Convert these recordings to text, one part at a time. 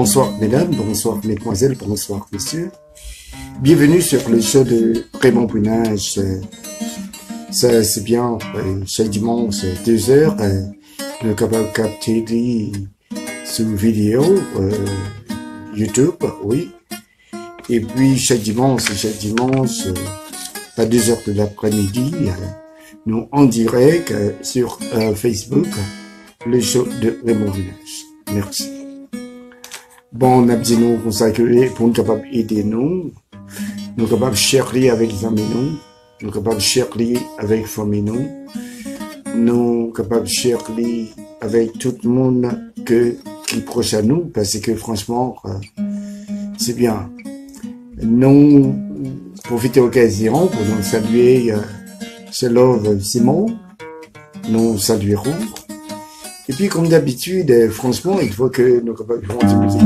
Bonsoir mesdames, bonsoir mesdemoiselles, bonsoir messieurs. Bienvenue sur le show de Raymond Brunage. Ça c'est bien, chaque dimanche 2h, le capable capter sur vidéo, YouTube, oui. Et puis chaque dimanche, à 2h de l'après-midi, nous en direct sur Facebook, le show de Raymond Brunage. Merci. Bon, on a dit nous consacrer pour nous capables d'aider nous capables de chercher avec les amis nous capables de chercher avec la famille nous capables de chercher avec tout le monde qui est proche à nous, parce que franchement, c'est bien. Nous profiter de l'occasion pour nous saluer Love Simon, nous saluerons. Et puis, comme d'habitude, franchement, il faut que nous capables de faire de musique.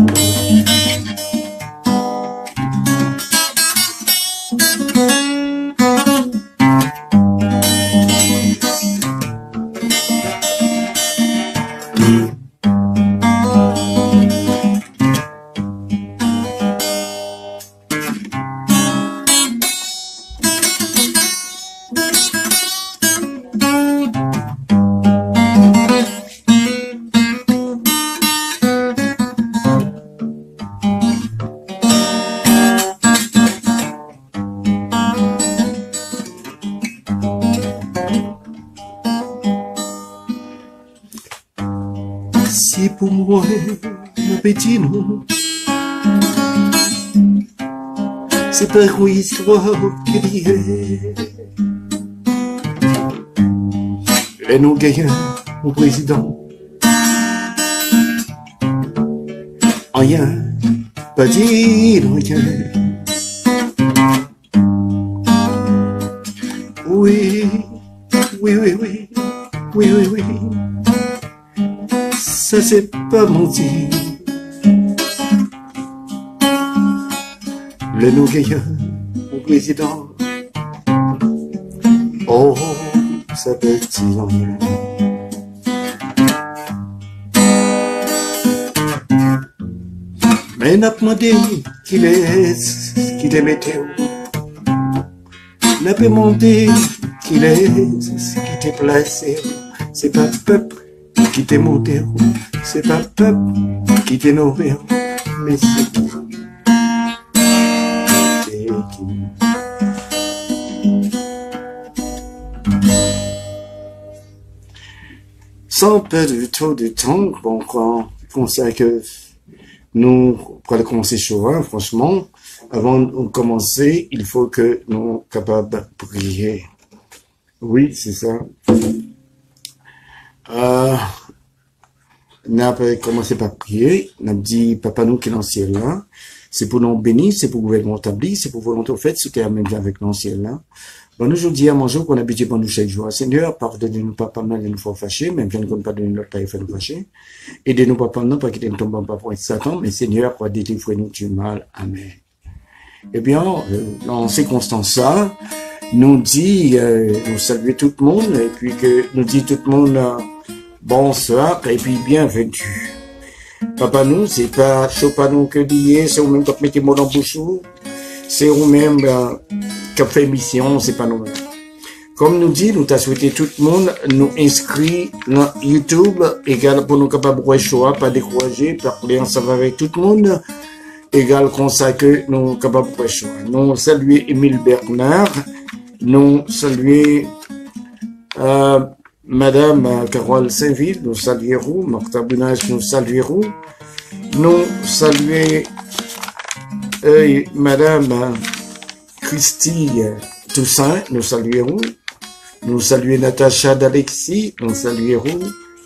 C'est pour moi, mon petit nom. C'est pas une histoire qui est. Et nous gagnons, mon président. Rien, pas dit rien. Oui, oui, oui, oui, oui, oui, oui. Ça c'est pas menti. Le nous gagnons, mon président. Oh, ça petit l'ennui. Mais n'a pas demandé qu'il est météo. N'a pas demandé qu'il est placé. C'est pas peuple qui t'est monté, c'est pas peuple qui t'est nourri, mais c'est qui? C'est qui? Sans perdre trop de temps, bon, on sait que nous, pour commencer chaud, hein, franchement, avant de commencer, il faut que nous soyons capables de prier. Oui, c'est ça. On a commencé par prier, on a dit, Papa nous qui est dans le ciel là, c'est pour nous bénir, c'est pour gouvernement établi, c'est pour volonté au fait, c'était même avec dans le ciel là. Bon, aujourd'hui, à manger, qu'on a habitué pour nous chaque jour. Seigneur, pardonnez-nous pas mal de nous faire fâcher, même si nous ne pas donner notre taille, fait nous fâcher. Aidez-nous pas pendant, pas quitter nous tomber pas pour être Satan, mais Seigneur, pour délivrer-nous du mal. Amen. Eh bien, dans ces circonstances-là, nous dit, nous saluer tout le monde, et puis que nous dit tout le monde, bonsoir, et puis bienvenue. Papa nous, c'est pas nous que dire, c'est vous-même qui mettez mots dans le bouche, c'est vous-même qui fait mission, c'est pas nous-mêmes. Comme nous dit, nous t'a souhaité tout le monde, nous inscrit dans YouTube, égal pour nous capables de choix, pas décourager, parler ensemble avec tout le monde, égal comme ça que nous capables de choix. Nous saluer Émile Bernard, nous saluer Madame Carole Saint-Ville, nous saluerons, Martha Brunage, nous saluerons, nous saluer Madame Christy Toussaint, nous saluerons, nous saluer Natacha d'Alexis, nous saluerons,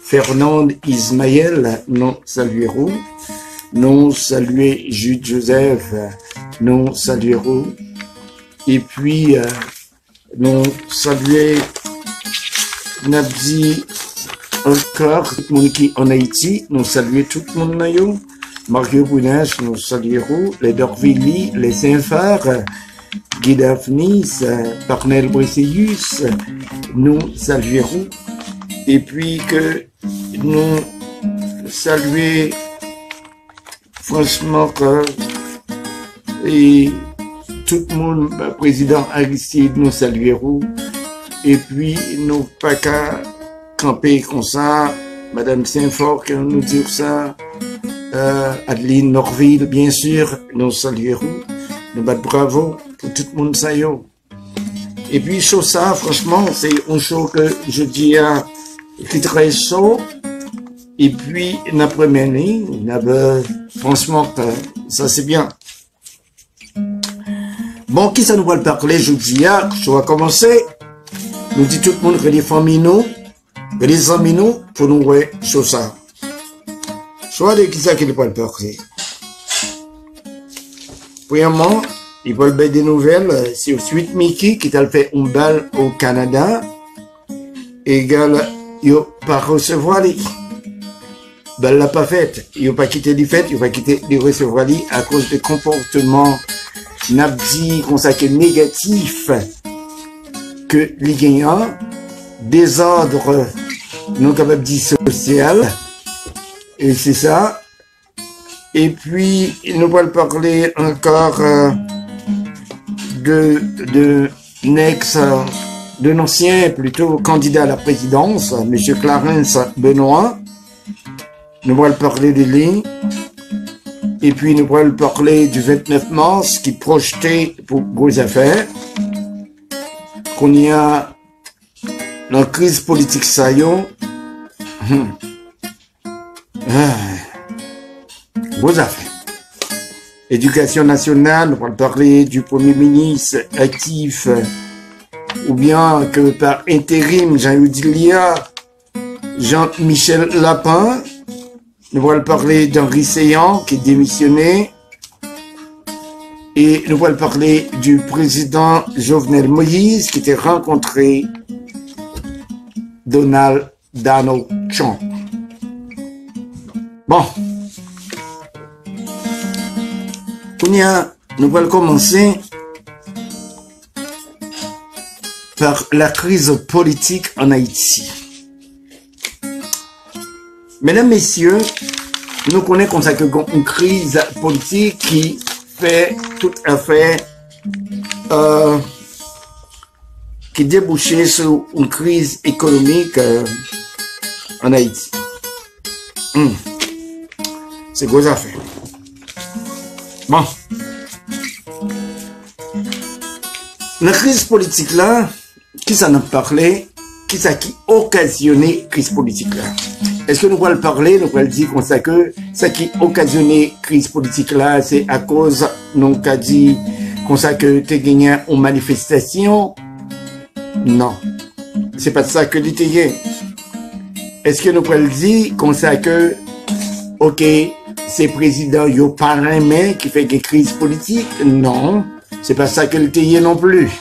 Fernande Ismaël, nous saluerons, nous saluer Jude Joseph, nous saluerons, et puis nous saluer Nabdi encore, tout le monde qui en Haïti, nous saluons tout le monde naïo, Mario Brunage, nous saluerons, les Dorvilly, les Saint-Phare, Guy Daphnis, Parnell Bresséus, nous saluerons, et puis que nous saluer franchement, et tout le monde, président Aristide, nous saluons. Et puis, nous pas qu'à camper comme ça. Madame Saint-Fort, qui nous dit ça. Adeline Norville, bien sûr, nous saluons. Nous battons bravo pour tout le monde, ça y est. Et puis, chaud ça, franchement, c'est un show que je dis qui est très chaud. Et puis, l'après-midi, franchement, ça c'est bien. Bon, qui ça nous va le parler, je dis, je vais commencer. Nous dit tout le monde que les familles nous, que les amis nous, pour nous voir sur ça. Je vois de qui ça qui ne peut le parler. Premièrement, ils veulent faire des nouvelles sur Sweet Mickey qui t'a fait un bal au Canada. Égal, il n'a pas recevoir les. Ben, l'a pas fait. Il n'a pas quitté les fêtes, il n'a pas quitté les recevoir les à cause de comportements, n'a dit qu'on s'est négatif. Que les gagnants, désordre, non capable de dire social, et c'est ça. Et puis, il nous va parler encore de l'ancien plutôt candidat à la présidence, M. Clarence Benoît. Nous allons parler de lui. Et puis, nous allons parler du 29 mars qui projetait pour vos affaires. Qu'on y a la crise politique ça y est. Vos affaires. Éducation nationale, on va parler du Premier ministre actif, ou bien que par intérim, Jean-Michel Lapin. Nous allons parler d'Henri Séan qui est démissionné. Et nous allons parler du président Jovenel Moïse qui était rencontré Donald Trump. Bon. Nous allons commencer par la crise politique en Haïti. Mesdames, Messieurs, nous connaissons comme ça une crise politique qui fait tout à fait qui débouchait sur une crise économique en Haïti. C'est gros affaire. Bon. La crise politique là, qui s'en a parlé, qui ça qui occasionné crise politique là? Est-ce que nous allons parler, nous allons dire comme ça que ça qui occasionné crise politique là, c'est à cause, nous qu'a dit comme ça que tu gagné en manifestation? Non. C'est pas ça que tu gagné. Est-ce que nous allons dire comme ça que, ok, c'est président yo parrain qui fait une crise politique? Non. C'est pas ça que le TIE non plus.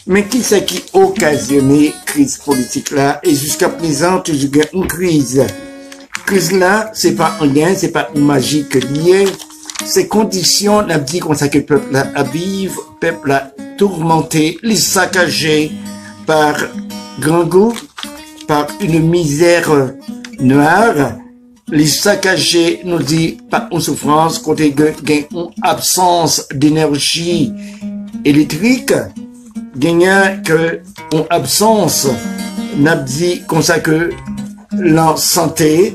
Mais qui c'est qui occasionné crise politique là? Et jusqu'à présent, tu joues une crise. Crise là, c'est pas un lien, c'est pas une magie que lié. Ces conditions, n'a dit comme ça que le peuple là a vivre, peuple là tourmenté, les saccagés par grand goût, par une misère noire. Les saccagés nous dit pas une souffrance, côté gain une absence d'énergie électrique, gagnant que une absence, n'a dit comme ça que la santé,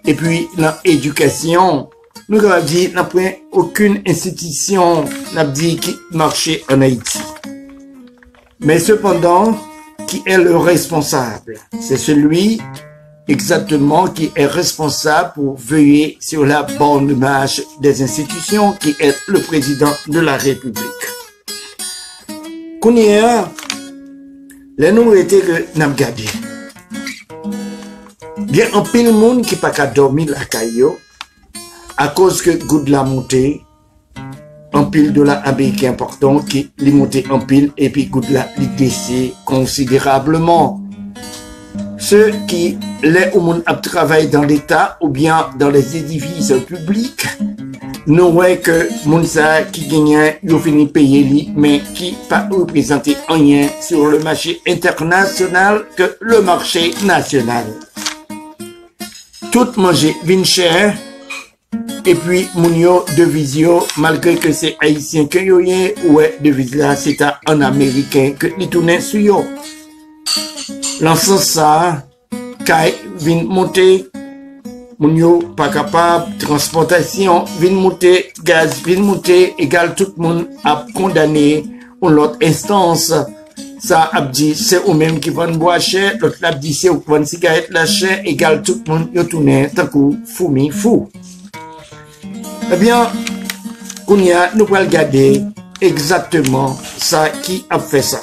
et puis l'éducation, nous avons dit n'a pas aucune institution, n'a dit qui marchait en Haïti. Mais cependant, qui est le responsable? C'est celui exactement qui est responsable pour veiller sur la bonne image des institutions, qui est le président de la République. Qu'on y a, les noms étaient que n'a gardé. Bien un peu de monde qui pas qu'à dormir la caillou à cause que goût de la montée, un pile de la Amérique important qui les monté en pile et puis goût de la baissé considérablement. Ceux qui les au monde travaillent dans l'État ou bien dans les édifices publics, nous voyons que Mounsa qui gagne, il finit payer lui, mais qui pas représenté rien sur le marché international que le marché national. Tout manger vin cher, Et puis, Mounio de visio, malgré que c'est haïtien que yo yé, ouais, de visio, c'est un américain que li tourne sur yo. L'ensemble ça, kai vin monter, Mounio pas capable, transportation, vin monter, gaz, vin monter, égal tout le monde a condamné ou l'autre instance. Ça a dit, c'est eux même qui vont boire cher, l'autre l'a dit, c'est eux qui vont cigarette la cher, égal tout le monde, yo tourne, tant coup, fou. Eh bien, Kounia, nous allons regarder exactement ça qui a fait ça.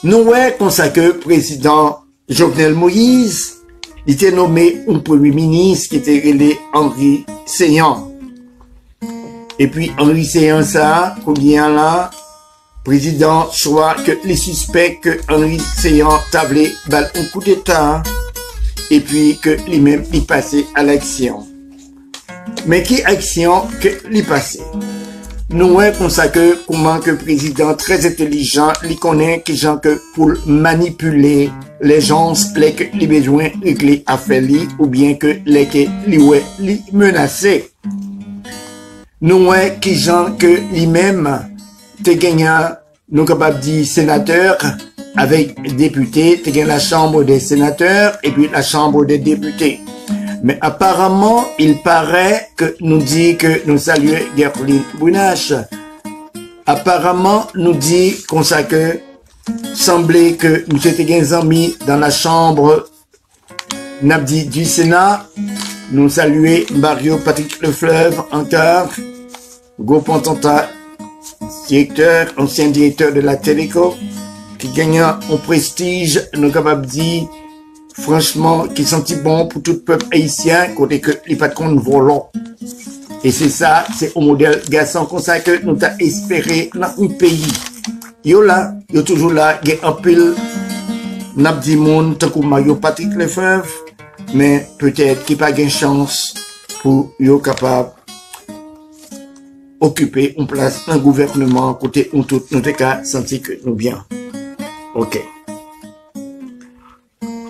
Nous voyons comme ça que le président Jovenel Moïse était nommé un premier ministre qui était relé Henri Seyhan. Et puis Henri Seyhan, ça, combien là, président soit que les suspects que Henri Seyhan tablé balle un coup d'état et puis que lui-même il passait à l'action. Mais qui action que lui passé? Nous voyons comme ça que comment que le président très intelligent, il connaît que gens que pour manipuler les gens, les que les besoins réglés à faire li, ou bien que les que li menacé. Nous voyons que gens que lui-même te gagnant, nous capables de dire sénateur avec député, te gagne la chambre des sénateurs et puis la chambre des députés. Mais apparemment, il paraît que nous dit que nous saluons Gerline Brunach. Apparemment, nous dit qu'on sait que semblait que nous étions amis dans la chambre Nabdi du Sénat. Nous saluons Mario Patrick Lefleuve encore, Gopantanta, directeur, ancien directeur de la Téléco, qui gagne en prestige, nous capables de dire franchement, qui sentit bon pour tout le peuple haïtien, côté que les patrons volant. Et c'est ça, c'est au modèle garçon comme ça que nous avons espéré dans un pays. Yo là, yo toujours là, il y a un pile, n'a pas dit monde, tant que Mario Patrick Lefebvre, mais peut-être qu'il n'y a pas de chance pour yo capable occuper une place dans le gouvernement, côté où tout nous avons senti que nous bien. Ok.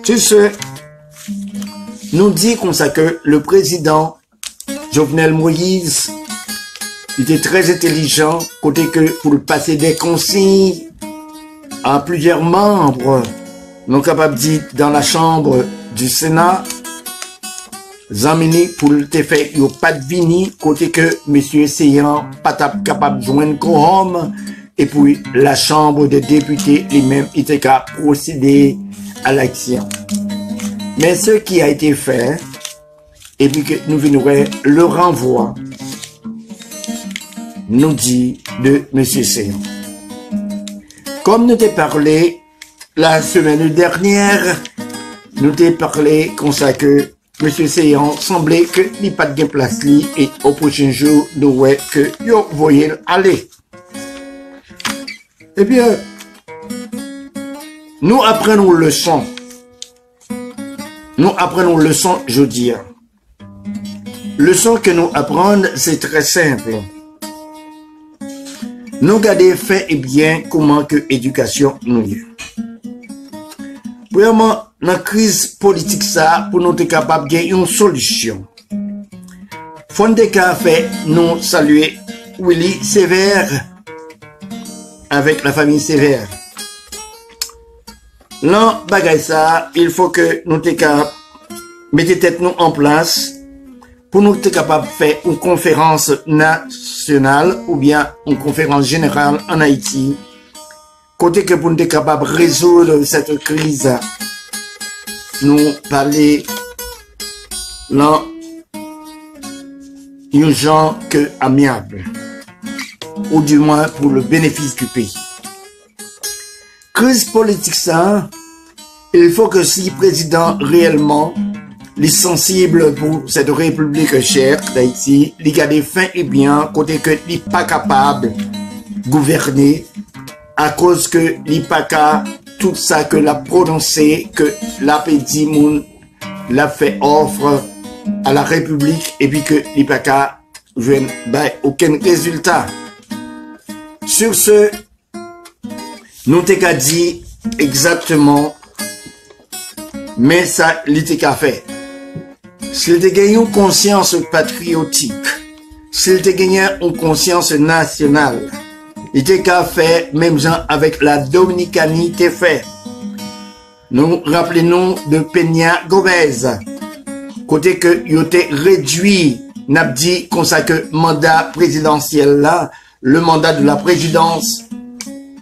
Tu sais, nous dit comme ça que le président Jovenel Moïse était très intelligent, côté que pour passer des consignes à plusieurs membres, non capables de dire dans la chambre du Sénat, Zamini pour te faire yo pas de vini, côté que monsieur Seyhan pas capable de joindre quorum, et puis la chambre des députés lui-même était capable de procéder à l'action. Mais ce qui a été fait, et puis que nous venons le renvoi, nous dit de M. Seyhan. Comme nous t'ai parlé la semaine dernière, nous t'ai parlé comme ça que M. Seyhan semblait que il n'y a pas de place li, et au prochain jour, nous voyons que yo voyez aller. Eh bien, nous apprenons le leçon. Nous apprenons le leçon, je veux dire. Leçon que nous apprenons, c'est très simple. Nous gardons fait et bien comment que l'éducation nous y est. Vraiment, dans la crise politique, ça, pour nous être capables de gagner une solution. Fondeka fait nous saluer Willy Sévère avec la famille Sévère. Là, bagay ça, il faut que nous te capables mettre tête nous en place pour nous être capables de faire une conférence nationale ou bien une conférence générale en Haïti. Côté que pour nous être capables de résoudre cette crise, nous parler là, une gens que amiable, ou du moins pour le bénéfice du pays. Crise politique ça, il faut que si le président réellement est sensible pour cette république chère d'Haïti, il garde fin et bien, côté que il n'est pas capable de gouverner, à cause que il n'est pas capable tout ça que l'a prononcé, que l'a petit moun l'a fait offre à la République, et puis que il n'est pas capable de jouer aucun résultat. Sur ce, nous t'ai dit exactement, mais ça, l'était qu'à faire. s'il te gagne une conscience patriotique, s'il te gagne une conscience nationale, il te qu'à faire même genre avec la Dominicanie t'es fait. Nous rappelons de Peña Gómez, côté que il était réduit, n'a dit qu'on sait que mandat présidentiel là, le mandat de la présidence,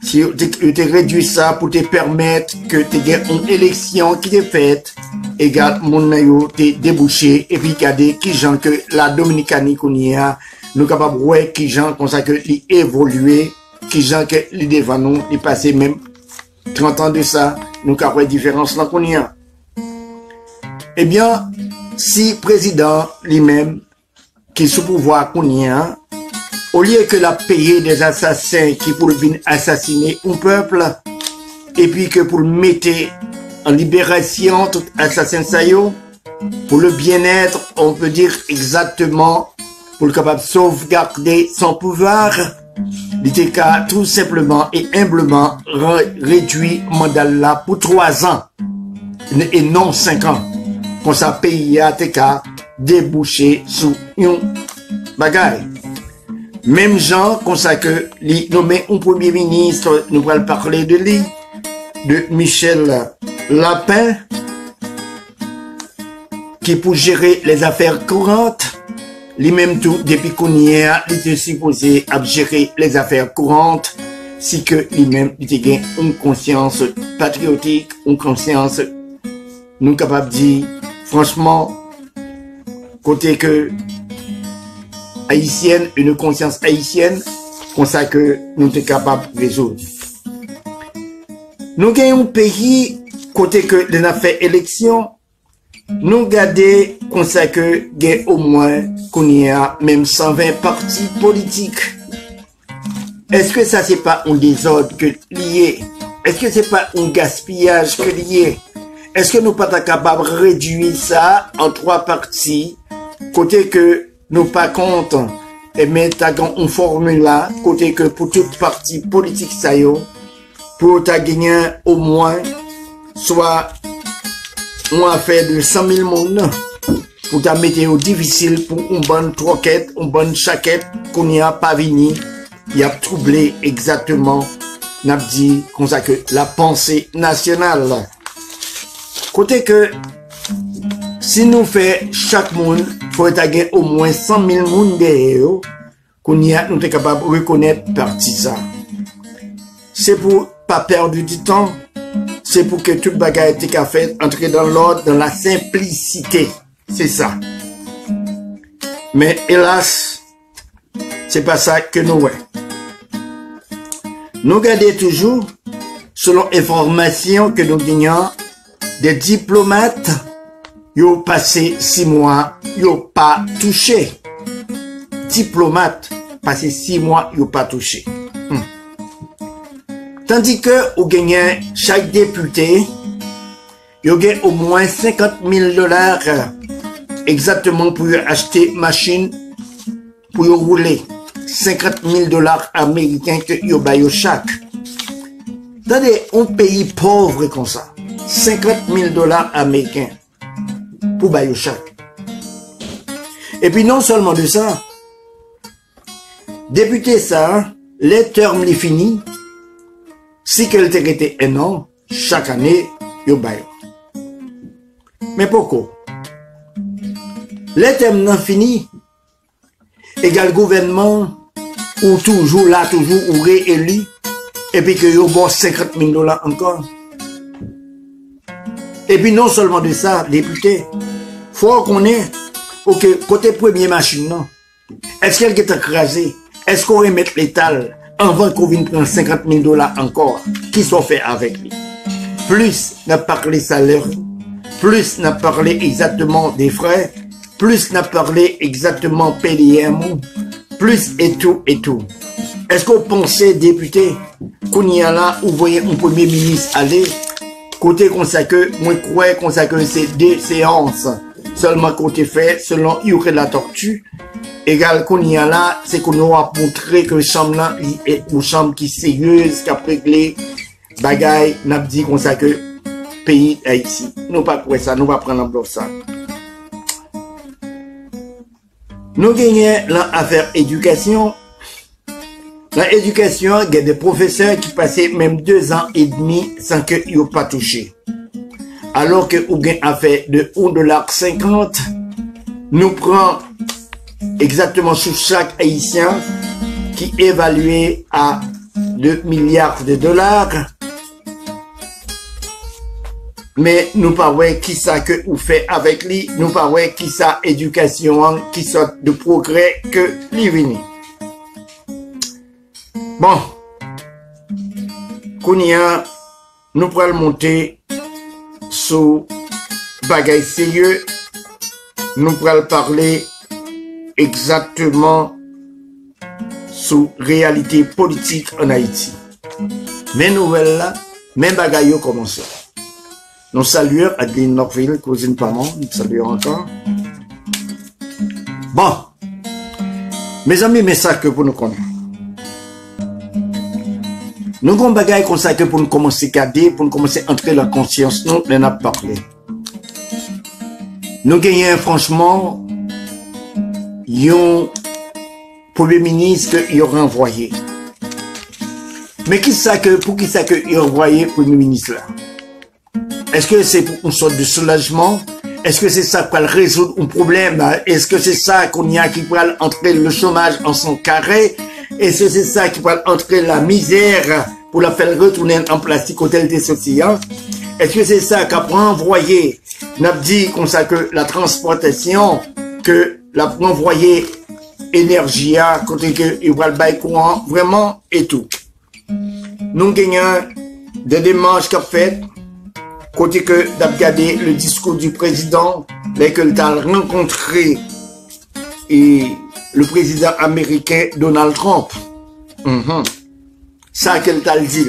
si tu t'es réduit ça pour te permettre que tu aies une élection qui t'est faite, égal mon maillot t'es débouché et puis regarder qui gens que la Dominicanie qu'on y a, nous capables ouais qui gens comme ça que il évoluer, qui gens que les devant nous, il passé même 30 ans de ça, nous capables différence là qu'on y a. Eh bien, si président lui-même qui est sous pouvoir qu'on y a, au lieu que la payer des assassins qui pour venir assassiner un peuple, et puis que pour le mettre en libération tout assassin saillot, pour le bien-être, on peut dire exactement, pour le capable de sauvegarder son pouvoir, il était qu'à tout simplement et humblement réduit mandat là pour 3 ans, et non 5 ans. Pour ça pays a été qu'à déboucher sous une bagaille. Même gens, comme ça que lui nommé un premier ministre, nous allons parler de lui, de Michel Lapin, qui pour gérer les affaires courantes, lui-même tout, depuis qu'on y est, il était supposé à gérer les affaires courantes, si que lui-même, il était une conscience patriotique, une conscience, nous capables de dire, franchement, côté que, haïtienne, une conscience haïtienne, comme ça que nous sommes capables de résoudre. Nous gagnons un pays, côté que nous avons fait élection, nous gardons comme ça que gagne au moins qu'on y a même 120 partis politiques. Est-ce que ça c'est pas un désordre que lié? Est-ce que c'est pas un gaspillage que lié? Est-ce que nous pas capables de réduire ça en 3 partis, côté que nous pas compte et mettre une formule là, côté que pour toute partie politique ça y est, pour ta gagner au moins, soit une affaire de 100 000 monde, pour ta météo difficile, pour une bonne troquette, une bonne chaquette, qu'on n'y a pas venu, il a troublé exactement, n'a dit, comme ça que la pensée nationale. Côté que, si nous fait chaque monde, faut gagner au moins 100 000 monde derrière, qu'on y a, nous sommes capables de reconnaître partie ça. C'est pour pas perdre du temps, c'est pour que toute bagarre ait été faite, entrer dans l'ordre, dans la simplicité. C'est ça. Mais hélas, c'est pas ça que nous voyons. Nous gardons toujours, selon information que nous gagnons, des diplomates, ils ont passé 6 mois, ils n'ont pas touché. Diplomate, passé 6 mois, ils n'ont pas touché. Tandis que, au gagnant, chaque député, il gagne au moins 50 000 $ exactement pour acheter machine pour rouler. 50 000 $ américains que il baille chaque. Dans un pays pauvre comme ça, 50 000 $ américains pour bailler chaque. Et puis non seulement de ça, député ça, les termes les finis, si qu'elle était 1 an, chaque année, il baille. Mais pourquoi? Les termes non finis, égal gouvernement, ou toujours là, toujours, ou réélu, et puis que yo bon 50 000 $ encore. Et puis non seulement de ça, député, faut qu'on ait, ok, côté premier machine, non. Est-ce qu'elle est écrasée? Est-ce qu'on remet l'étal avant qu'on vienne prendre 50 000 $ encore? Qui sont faits avec lui? Plus n'a parlé salaire, plus n'a parlé exactement des frais, plus n'a parlé exactement PDM, plus et tout et tout. Est-ce qu'on pensait, député, qu'on y a là, où vous voyez un premier ministre aller, côté qu'on sait que, moi, je crois qu'on sait que c'est 2 séances, seulement côté fait, selon il y aurait la tortue, égal qu'on y a là, c'est qu'on aura montré que chambre là, est une chambre qui est sérieuse, qui a réglé, bagaille, n'a dit qu'on sait que, pays Haïti. Nous pas quoi ça, nous pas prendre en bloc ça. Nous gagnons l'affaire éducation. Dans l'éducation, il y a des professeurs qui passaient même 2 ans et demi sans qu'ils n'aient pas touché. Alors que vous avez affaire de $1,50, nous prenons exactement sur chaque haïtien qui est évalué à 2 milliards de dollars. Mais nous pas ouais qui ça que vous fait avec lui, nous pas ouais qui ça éducation qui sort de progrès que lui vini. Bon, Kounia, nous pourrons monter sous bagaille sérieux, nous pourrons parler exactement sous réalité politique en Haïti. Mais nouvelles là, même bagaille yo commencé. Nous saluons Adeline Norville, cousine Pamon, nous saluons encore. Bon, mes amis, mais ça que pour nous connaître. Nous avons des choses comme ça que pour nous commencer à garder, pour nous commencer à entrer dans la conscience, nous en avons parlé. Nous gagnons franchement un premier ministre qu'il a renvoyé. Mais pour qui ça que il a envoyé le premier ministre là? Est-ce que c'est pour une sorte de soulagement? Est-ce que c'est ça qui va résoudre un problème? Est-ce que c'est ça qu'on y a qui va entrer le chômage en son carré? Est-ce que c'est ça qui va entrer la misère pour la faire retourner en plastique au tel des social? Est-ce que c'est ça qu'a renvoyé? N'a dit comme ça que la transportation, que la renvoyer énergie, côté que il va le bail courant, vraiment et tout. Nous gagnons des démarches qu'a fait. Côté que d'abgader le discours du président, dès que tu as rencontré et le président américain Donald Trump. Ça qu'elle t'a dit.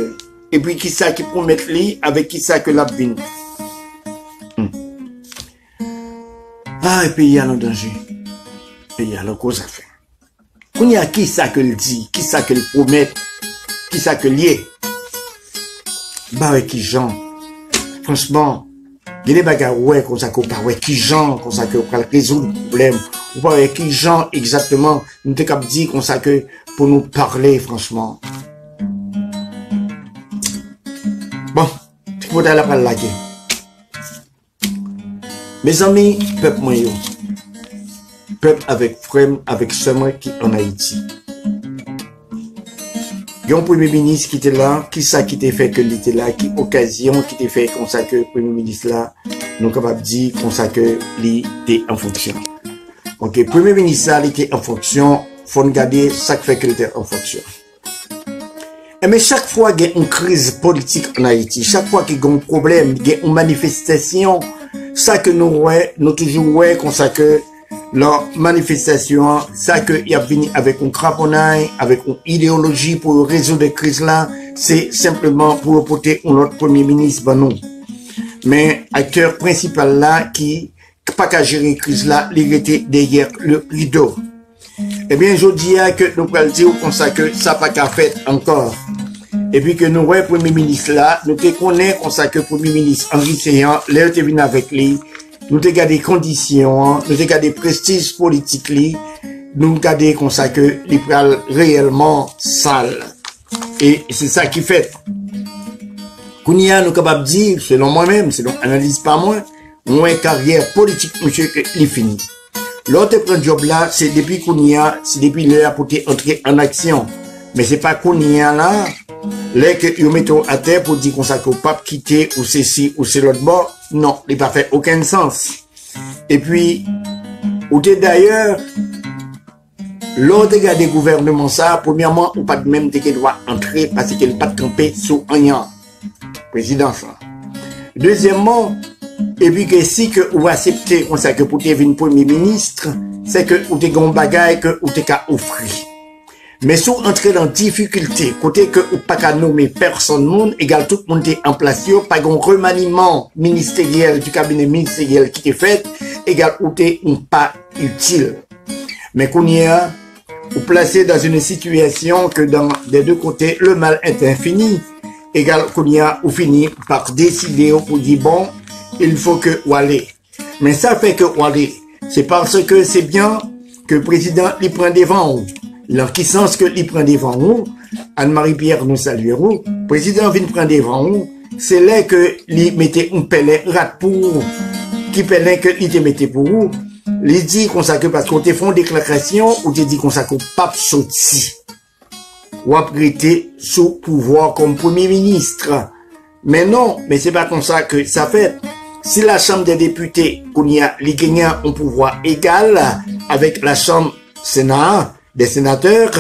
Et puis qui ça qui promet lui avec qui ça que l'a venu. Ah, et puis il y a le danger. Et il y a la cause à faire. Quand il y a qui ça que le dit, qui ça que le promet, qui ça que lié. Bah, avec qui Jean. Franchement, il y a des bagarres, ouais, comme ça, qu'on parle, ouais, qui gens, comme ça, qu'on peut résoudre le problème. Ou pas, avec qui gens, exactement, nous t'es capable de dire, comme ça, que, pour nous parler, franchement. Bon, il faut aller la la guerre. Mes amis, peuple moyen, peuple avec frère, avec sœur qui en Haïti. Il y a un premier ministre qui était là, qui ça qui t'a fait que il était là, qui occasion qui t'a fait comme ça que le premier ministre là, nous capable de dire comme ça que il était en fonction. Ok, premier ministre là, il était en fonction, faut regarder ça qui fait qu'il était en fonction. Et mais chaque fois qu'il y a une crise politique en Haïti, chaque fois qu'il y a un problème, il y a une manifestation, ça que nous toujours ouais comme ça que la manifestation, ça que y a venu avec un craponnail, avec une idéologie pour résoudre des crises là, c'est simplement pour porter un autre premier ministre, ben non. Mais acteur principal là, qui pas qu'à gérer crise là, il était derrière le rideau. Eh bien, je dis que nous pouvons dire comme ça que ça pas qu'à faire encore. Et puis que nous voyons premier ministre là, nous te connaissons comme ça que premier ministre Henri Seyhan, là, tu venu avec lui. Nous te gardons des conditions, nous te gardons des prestiges politiques, nous gardons comme ça que les prales réellement sales. Et c'est ça qui fait. Kounia, nous capables de dire, selon moi-même, selon analyse par moi, moins carrière politique, monsieur, il est fini. L'autre prend job là, c'est depuis Kounia, c'est depuis l'heure pour entrer en action. Mais c'est pas Kounia là, là que vous mettez à terre pour dire qu'on ça que pas quitter ou c'est ci ou c'est l'autre bord. Non, il n'a pas fait aucun sens. Et puis, ou d'ailleurs, l'autre gars des gouvernements ça, premièrement, ou pas de même qu'il doit entrer parce qu'il n'a pas de camper sous un président ça. Deuxièmement, et puis que si que vous acceptez comme ça que pour devenir premier ministre, c'est que vous avez un bagage que vous avez offrir. Mais si vous entrez dans difficulté, côté que vous pas qu'à nommer personne monde, égal tout le monde est en place, pas un remaniement ministériel du cabinet ministériel qui est fait, égal ou t'es pas utile. Mais qu'on y a, vous placez dans une situation que dans des deux côtés, le mal est infini, égal qu'on y a, vous finissez par décider pour dire bon, il faut que vous allez. Mais ça fait que vous allez. C'est parce que c'est bien que le président il prend devant. Alors, qui sens que il prend devant, Anne-Marie-Pierre nous saluerons, le président vient prendre devant, c'est là que il mettait un pellet rat pour, qui pellet que il te mettait pour vous. Il dit qu'on ça que parce qu'on te fait une déclaration, ou te dit qu'on ça que pape sorti. Ou apprêté sous pouvoir comme premier ministre. Mais non, mais c'est pas comme ça que ça fait. Si la Chambre des députés, qu'on y a, les gagnants ont pouvoir égal avec la Chambre Sénat, des sénateurs,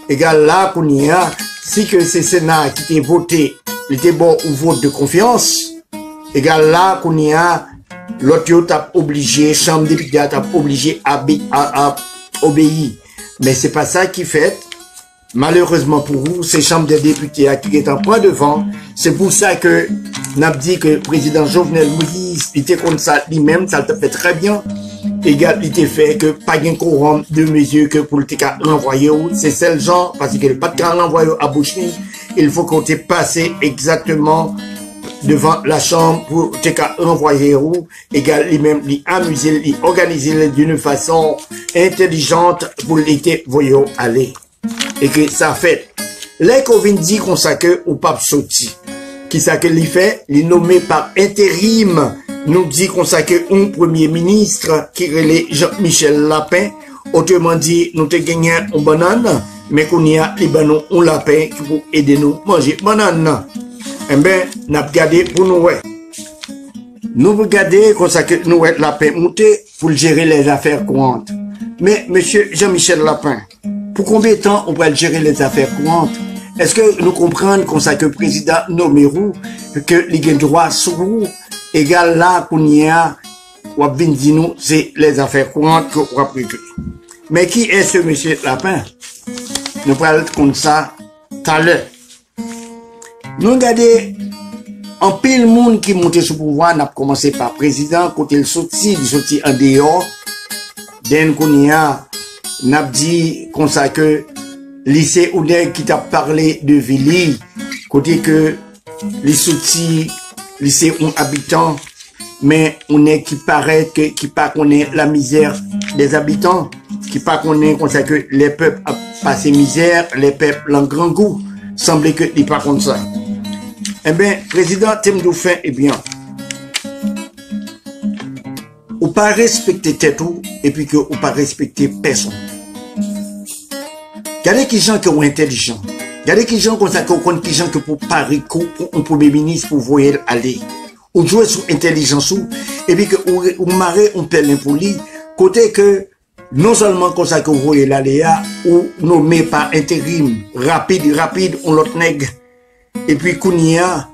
égal là qu'on y a, si que c'est Sénat qui était voté, il était bon au vote de confiance, égal là qu'on y a, l'autre t'a obligé, Chambre des députés t'a obligé à obéir. Mais c'est pas ça qui fait. Malheureusement pour vous, c'est Chambre des députés qui est en point devant. C'est pour ça que n'a dit que le président Jovenel Moïse était comme ça lui-même, ça le fait très bien. Égal, il était fait que pas de quorum de mesures que pour le cas renvoyer, c'est celle genre, parce qu'il n'y a pas de cas renvoyer à Bouchny. Il faut qu'on t'ait passé exactement devant la chambre pour te cas renvoyer où, égal, lui-même, lui amuser, lui organiser d'une façon intelligente pour l'été voyons aller. Et que ça fait, les qu'on vient dire qu'on s'accueille au pape Soti, qui s'accueille il fait, il est nommé par intérim, nous dit qu'on s'accueille un premier ministre qui relève Jean-Michel Lapin, autrement dit, nous te gagnons une banane, mais qu'on y a les bananes un lapin qui pour aider nous manger banane. Eh bien, nous avons regardé pour nous. Nous regardons qu'on s'accueille nous lapin monté pour gérer les affaires courantes. Mais, monsieur Jean-Michel Lapin, pour combien de temps on va gérer les affaires courantes? Est-ce que nous comprenons qu'on sait que le président nommé roux, que les droits sur roux, égal là qu'on y a, ou nous, c'est les affaires courantes qu'on va prévoir. Mais qui est ce monsieur Lapin? Nous parlons comme ça tout à l'heure. Nous regardons en pile monde qui monte sous pouvoir, n'a commencé par président, quand il sorti en dehors, d'un qu'on y a, n'a dit comme ça que lycée Oudek qui t'a parlé de Vili, côté que les sortis lycée ont habitants, mais on est qui paraît que qui pas connaît la misère des habitants, qui pas connaît comme ça que les peuples a passé misère, les peuples en grand goût, semblait que il pas comme ça. Eh bien, président Temdou fait, eh bien, ou pas respecter tout, et puis que ou pas respecter personne. Regardez qui gens qui sont intelligents. Regardez qui gens comme ça, qui gens que pour parier pour un premier ministre pour voyer aller. Ou jouer sur intelligence et puis que ou marrer on pèle pour lui, côté que non seulement comme ça que vous voyez l'aléa, ou nommé par intérim, rapide, on l'autre nègre. Et puis Kounia,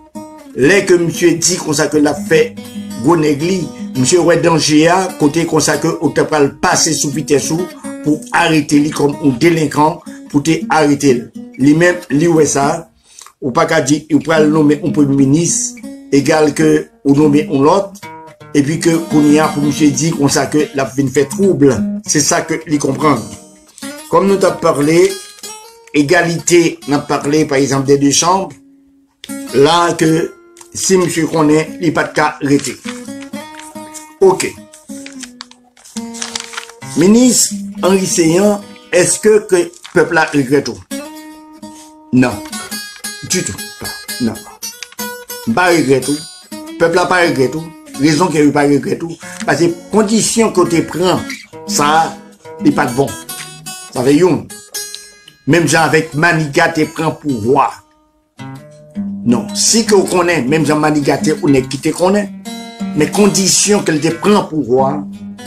là que monsieur dit comme ça que l'a fait, gros négli, monsieur ouais danger à côté comme ça que on te parle passer sous vitesse pour arrêter lui comme un délinquant, pour te arrêter. Lui-même, lui ouais ça, ou pas qu'à dire, il peut le nommer un premier ministre, égal que, ou nommer un l'autre, et puis que, Kounia, pour monsieur dit comme ça que la fin fait trouble. C'est ça que lui comprend. Comme nous t'avons parlé, égalité, on a parlé par exemple des deux chambres, là que si monsieur connaît, il n'y a pas de cas arrêté. Ok. Ministre Henri Seyan, est-ce que le peuple a regretté tout? Non. Du tout. Non. Pas regretté tout. Le peuple n'a pas regretté tout. Raison qu'il n'a pas regretté tout. Parce que condition que tu prends, ça, n'est pas de bon. Ça fait une. Même genre avec Maniga, tu prends pouvoir. Non. Si que vous connaissez, même genre Maniga, on est qui te connaît. Mais condition qu'elle te prend pouvoir,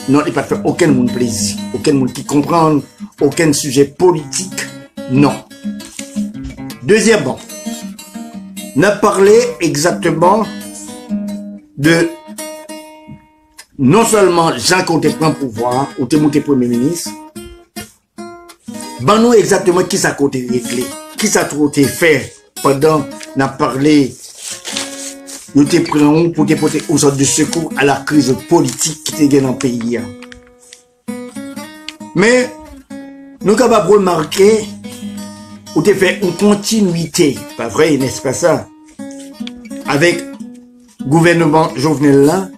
non, il ne peut pas faire aucun monde plaisir. Aucun monde qui comprend, aucun sujet politique. Non. Deuxièmement, on a parlé exactement de non seulement Jean qu'on te prend pouvoir, ou te monté premier ministre, ben nous exactement qui ça côté réglé, qui ça trop te fait pendant n'a parlé, nous te prenons pour te porter aux sortes de secours à la crise politique qui te gagne dans le pays. Mais nous sommes capables de remarquer ou te fait une continuité, pas vrai, n'est-ce pas ça, avec le gouvernement Jovenel là,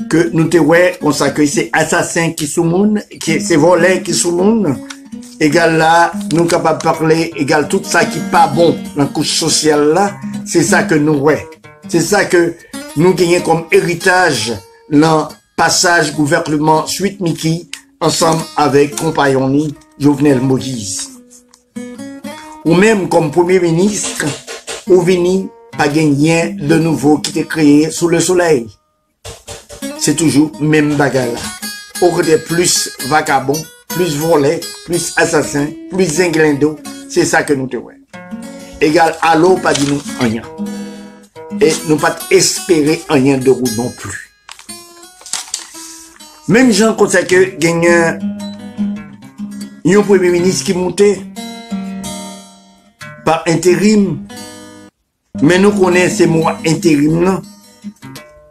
que nous te ouais, comme ça que c'est assassin qui sous monde, qui c'est volé qui sous monde. Égal là, nous capables de parler, égal tout ça qui pas bon dans la couche sociale là, c'est ça que nous ouais. C'est ça que nous gagnons comme héritage dans passage gouvernement suite Mickey ensemble avec compagnon Jovenel Moïse. Ou même comme premier ministre, ou vini pas gagné de nouveau qui t'est créé sous le soleil. C'est toujours même bagarre là. Aurait plus vagabond, plus volé, plus assassin, plus inglendo, c'est ça que nous te voyons. Égal à l'eau, pas dit nous rien. Et nous pas espérer rien de roue non plus. Même gens comme ça que gagne un premier ministre qui montait par intérim. Mais nous connaissons ces mots intérim là.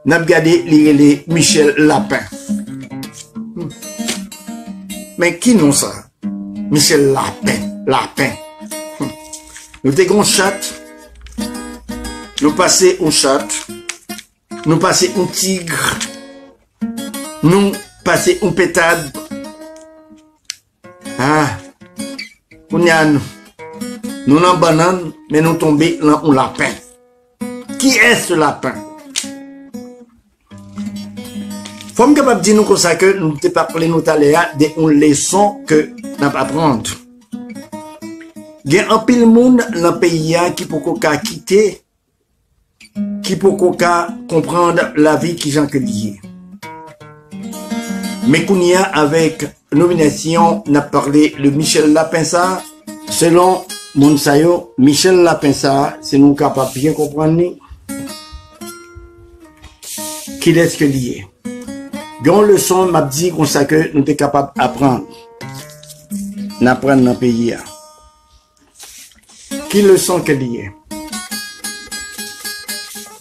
Nous avons regardé les Michel Lapin. Mais qui non ça? Michel Lapin. Nous avons un chat. Nous passons un chat. Nous passons un tigre. Nous passons un pétade. Ah. Nous n'en banane, mais nous tombons dans un lapin. Qui est ce lapin? Faut me capable dire nous comme ça que nous te parlé nous d'aléa de une leçon que nous apprendre. Il y a un pile monde dans le pays qui peut quitter, qui peut comprendre la vie qui j'en que lié. Mais qu'on y a avec nomination, n'a parlé de Michel Lapinsa. Selon Monsayo, Michel Lapinsa, c'est nous capable bien comprendre qui est-ce que lié. Bon leçon m'a dit comme ça que nous sommes capables d'apprendre. D'apprendre dans le pays. Qui leçon que lié?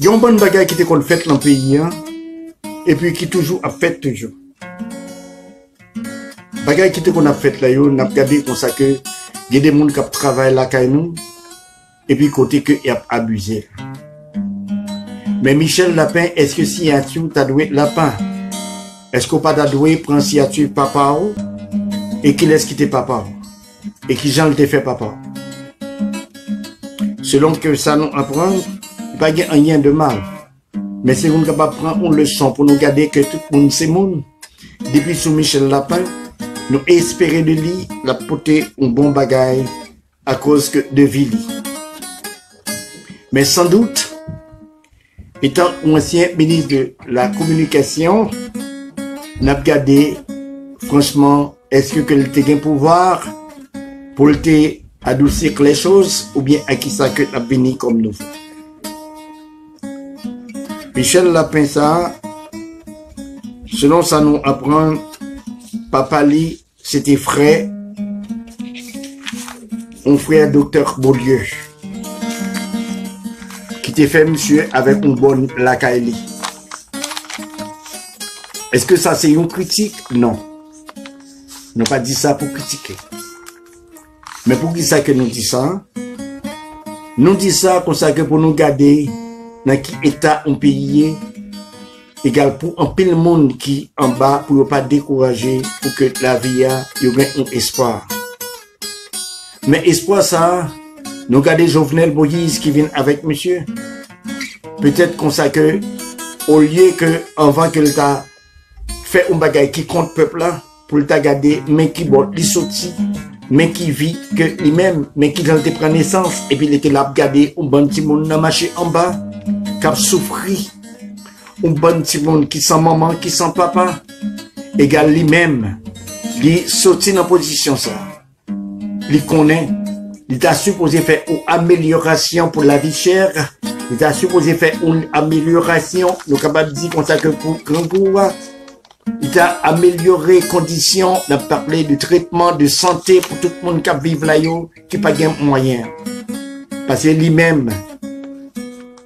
Il y a une bonne bagaille qui était qu'on fait dans le pays et puis qui toujours a fait toujours. Bagaille qui était qu'on a fait là, on a regardé comme ça que il y a des gens qui travaillent là quand nous et puis côté que il a abusé. Mais Michel Lapin, est-ce que si tu as doué lapin? Est-ce qu'on pas doué prendre si tu papa et qui laisse quitter papa et qui Jean le fait papa? Selon que ça nous apprend, il n'y a pas rien de mal. Mais c'est qu'on capable de prendre une leçon pour nous garder que tout le monde c'est monde. Depuis sous Michel Lapin, nous espérons de lui la porter un bon bagaille à cause de Vili. Mais sans doute, étant ancien ministre de la communication, n'a pas gardé, franchement, est-ce que le te pouvoir pour te adoucir les choses ou bien à qui ça que n'a venu comme nous. Michel Lapin ça, selon ça nous apprend, papa li, c'était frère, un frère docteur Beaulieu, qui t'a fait monsieur avec une bonne lacaille. Est-ce que ça c'est une critique? Non. On n'a pas dit ça pour critiquer. Mais pour qui ça que nous dit ça? Nous dit ça comme ça que pour nous garder dans qui état on pays égal pour un pile monde qui en bas pour ne pas décourager pour que la vie a un espoir. Mais espoir ça, nous garder Jovenel Moïse qui vient avec monsieur. Peut-être comme ça que au lieu que avant que l'État fait un bagage qui compte peuple là pour l'État garder mais qui bon li sorti mais qui vit que lui-même mais qui dans prend naissance et puis il était là garder un bon petit monde dans marché en bas qui a souffri un bon petit monde qui sans maman qui sans papa égal lui-même il sorti dans position ça il connaît il t'a supposé faire une amélioration pour la vie chère il t'a supposé faire une amélioration nous capable de dire comme ça que pour grand pouvoir il t'a amélioré conditions de parler du traitement de santé pour tout le monde qui vit là qui pas gain moyen parce que lui-même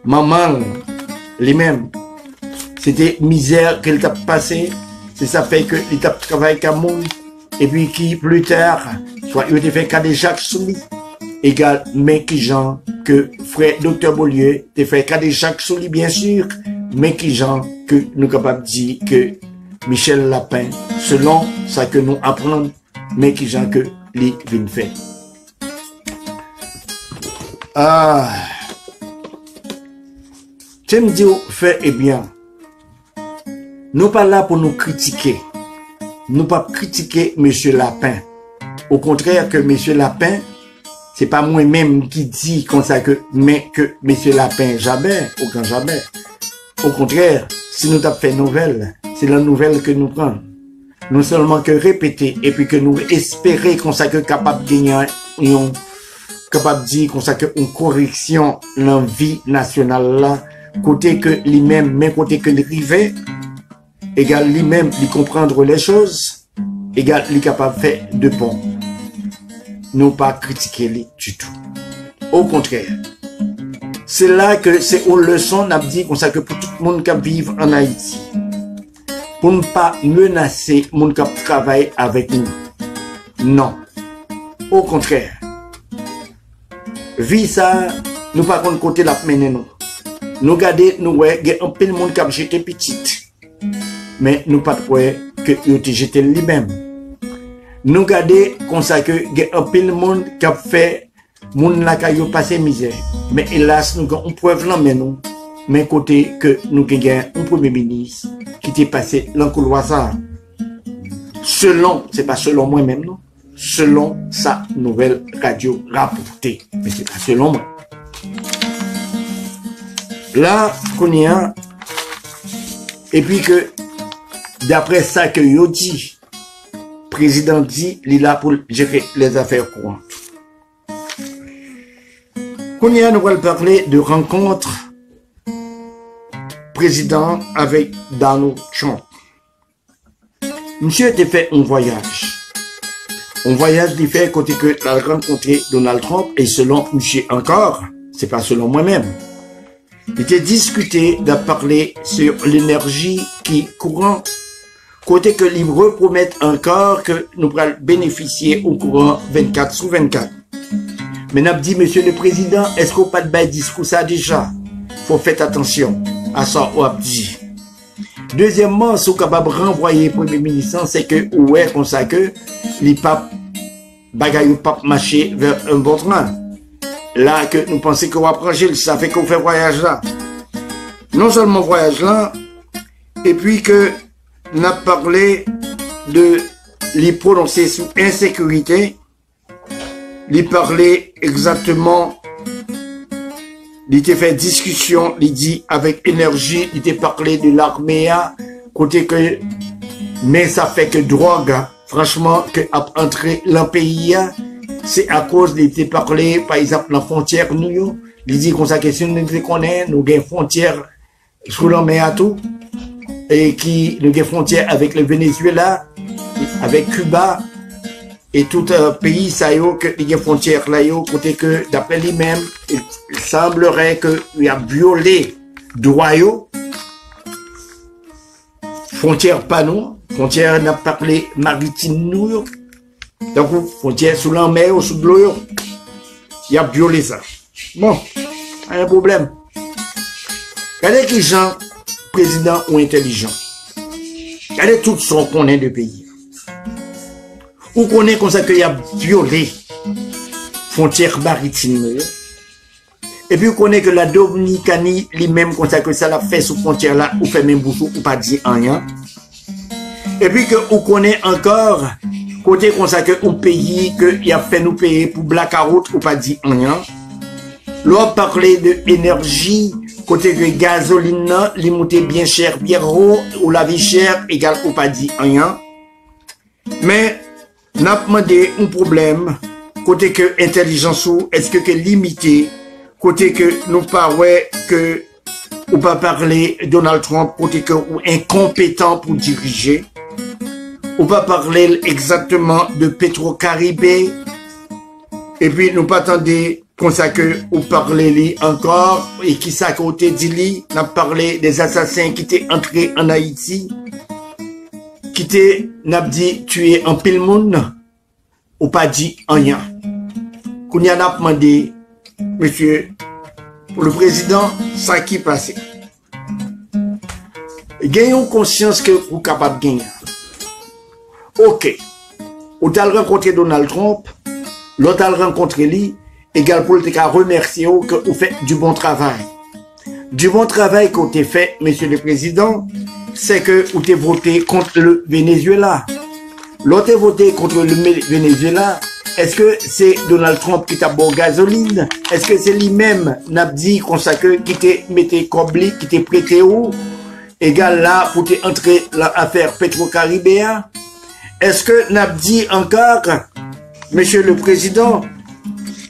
maman lui-même c'était misère qu'elle t'a passé c'est ça fait que il t'a travaillé comme monde et puis qui plus tard soit il a fait cas de Jacques Souli égal mais qui gens que frère docteur Beaulieu t'a fait cas de Jacques Souli bien sûr mais qui gens que nous capables de dire que Michel Lapin, selon ça que nous apprenons, mais qui gens que les vient fait. J'aime dire fait et bien. Nous pas là pour nous critiquer. Nous pas critiquer Monsieur Lapin. Au contraire que Monsieur Lapin, c'est pas moi-même qui dit comme ça que, mais que Monsieur Lapin jamais, aucun jamais. Au contraire, si nous t'avons fait nouvelle, c'est la nouvelle que nous prenons. Nous seulement que répéter et puis que nous espérer qu'on soit capable de gagner, capable de dire qu'on soit une correction dans la vie nationale là, côté que lui-même, mais côté que l'arrivée, égal lui-même, lui comprendre les choses, égal lui capable de faire de bon. Nous pas critiquer lui du tout. Au contraire. C'est là que c'est une leçon, n'a dit comme ça que pour tout le monde qui vit en Haïti. Pour ne pas menacer le monde qui travaille avec nous. Non. Au contraire. Vie ça, nous pas contre côté la mener nous. Nous garder, nous ouais, il y a un peu de monde qui a jeté petite. Mais nous pas ouais que il a jeté lui-même. Nous garder comme ça que il y a un peu de monde qui a fait moun la ka yo passé misère. Mais hélas, nous avons une preuve là, mais nous, mais côté que nous avons un premier ministre qui était passé l'encouloir ça. Selon, c'est pas selon moi-même, non? Selon sa nouvelle radio rapportée. Mais c'est pas selon moi. Là, qu'on y a, et puis que, d'après ça que yo dit, président dit, il est là pour gérer les affaires courantes. Qu'on y a, nous allons parler de rencontre président avec Donald Trump. Monsieur était fait un voyage. Un voyage qui fait côté que il a rencontré Donald Trump et selon monsieur encore, c'est pas selon moi-même. Il était discuté de parler sur l'énergie qui courant. Côté que les promettent encore que nous allons bénéficier au courant 24/24. Mais n'a dit, monsieur le président, est-ce qu'on pas de bel discours ça déjà? Faut faire attention à ça ou à dit. Deuxièmement, ce qu'on capable de renvoyer le premier ministre, c'est que, ouais, comme ça que, les papes, bagaille pape marcher vers un bon train. Là, que nous pensons qu'on va prendre, ça fait qu'on fait voyage là. Non seulement voyage là, et puis que, nous avons parlé de les prononcer sous insécurité, il parlait exactement, il était fait discussion, il dit avec énergie, il était parlé de l'armée, côté que, mais ça fait que drogue, franchement, que a entré dans le pays, c'est à cause il était parlé, par exemple, la frontière, nous, il dit qu'on sa question, nous connaît, nous avons frontière sous la mer à tout, et qui, nous avons frontière avec le Venezuela, avec Cuba, et tout un pays, ça y est, que il y a frontières là, côté que, d'après lui-même, il semblerait qu'il a violé droit, frontière pas nous, frontière n'a pas parlé maritime nous, donc, frontière sous la mer ou sous de l'eau, il a violé ça. Bon, un problème. Regardez qui gens, président ou intelligent. Regardez tout ce qu'on connaît de pays. Ou qu'on est comme ça qu'il a violé frontière maritime. Et puis, on connaît que la Dominicanie, lui-même, comme ça que ça l'a fait sous frontière là, ou fait même bouchou, ou pas dit rien. Et puis, que, on connaît encore, côté comme ça que, un pays, que, il a fait nous payer pour blackout, ou pas dit rien. L'on parlait de énergie, côté que gasoline, les monté bien cher, bien haut, ou la vie chère, égal, ou pas dit rien. Mais, n'a demandé un problème, côté que intelligence ou est-ce que limité, côté que nous pas ouais que ou pas parler Donald Trump, côté que ou incompétent pour diriger, ou pas parler exactement de Petro-Caribé, et puis nous pas attendre comme ça que ou parler li encore et qui ça côté dit n'a parlé des assassins qui étaient entrés en Haïti. Qui te n'a dit tuer un pile monde ou pas dit rien. Qu'on y a demandé, monsieur, pour le président, ça qui passait. Gagnons conscience que vous êtes capable de gagner. Ok. Vous avez rencontré Donald Trump, l'autre a rencontré lui, égal politique à remercier que vous faites du bon travail. Du bon travail que vous avez fait, Monsieur le Président, c'est que vous avez voté contre le Venezuela. L'autre a voté contre le Venezuela. Est-ce que c'est Donald Trump qui t'a bon gasoline? Est-ce que c'est lui-même, n'a dit comme ça que qui t'a mis Kobli, qui t'a prêté où? Égal là, pour entrer dans l'affaire Petro-Caribéen? Est-ce que n'a dit encore, Monsieur le Président,